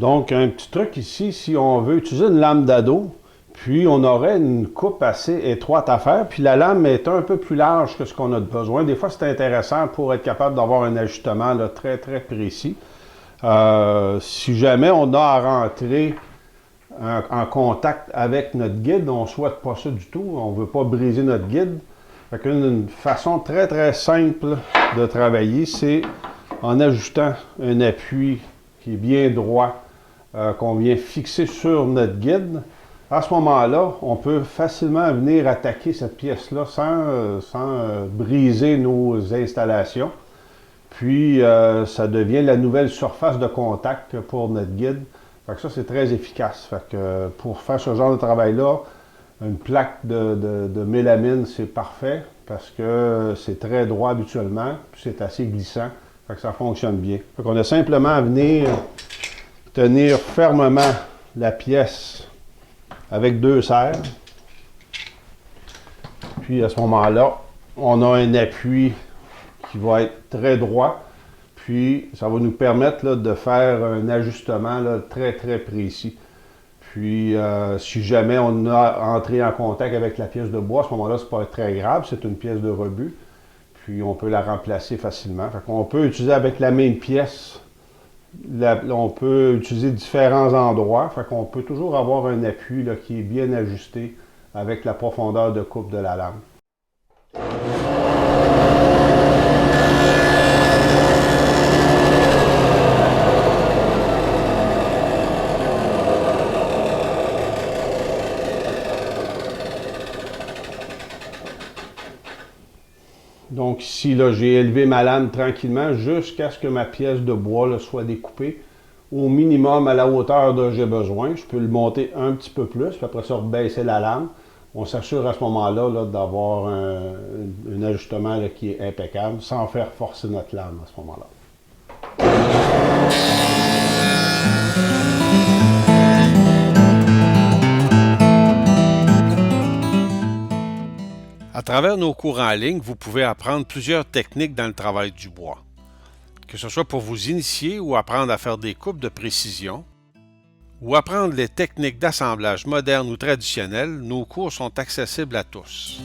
Donc, un petit truc ici, si on veut utiliser une lame d'ado, puis on aurait une coupe assez étroite à faire, puis la lame est un peu plus large que ce qu'on a besoin. Des fois, c'est intéressant pour être capable d'avoir un ajustement là, très, très précis. Si jamais on a à rentrer en contact avec notre guide, on ne souhaite pas ça du tout, on ne veut pas briser notre guide. Fait qu'une façon très, très simple de travailler, c'est en ajustant un appui qui est bien droit, qu'on vient fixer sur notre guide. À ce moment-là, on peut facilement venir attaquer cette pièce-là sans briser nos installations. Puis, ça devient la nouvelle surface de contact pour notre guide. Fait que ça, c'est très efficace. Fait que pour faire ce genre de travail-là, une plaque de mélamine, c'est parfait parce que c'est très droit habituellement, puis c'est assez glissant. Fait que ça fonctionne bien. Fait qu'on a simplement à venir tenir fermement la pièce avec 2 serres. Puis à ce moment-là, on a un appui qui va être très droit. Puis ça va nous permettre là, de faire un ajustement là, très très précis. Puis si jamais on a entré en contact avec la pièce de bois, à ce moment-là, c'est pas très grave, c'est une pièce de rebut. Puis on peut la remplacer facilement. Fait qu'on peut utiliser avec la même pièce. On peut utiliser différents endroits, fait qu'on peut toujours avoir un appui là, qui est bien ajusté avec la profondeur de coupe de la lame. Donc ici, là, j'ai élevé ma lame tranquillement jusqu'à ce que ma pièce de bois là, soit découpée au minimum à la hauteur dont j'ai besoin. Je peux le monter un petit peu plus, puis après ça, rebaisser la lame. On s'assure à ce moment-là là, d'avoir un ajustement là, qui est impeccable, sans faire forcer notre lame à ce moment-là. À travers nos cours en ligne, vous pouvez apprendre plusieurs techniques dans le travail du bois. Que ce soit pour vous initier ou apprendre à faire des coupes de précision, ou apprendre les techniques d'assemblage modernes ou traditionnelles, nos cours sont accessibles à tous.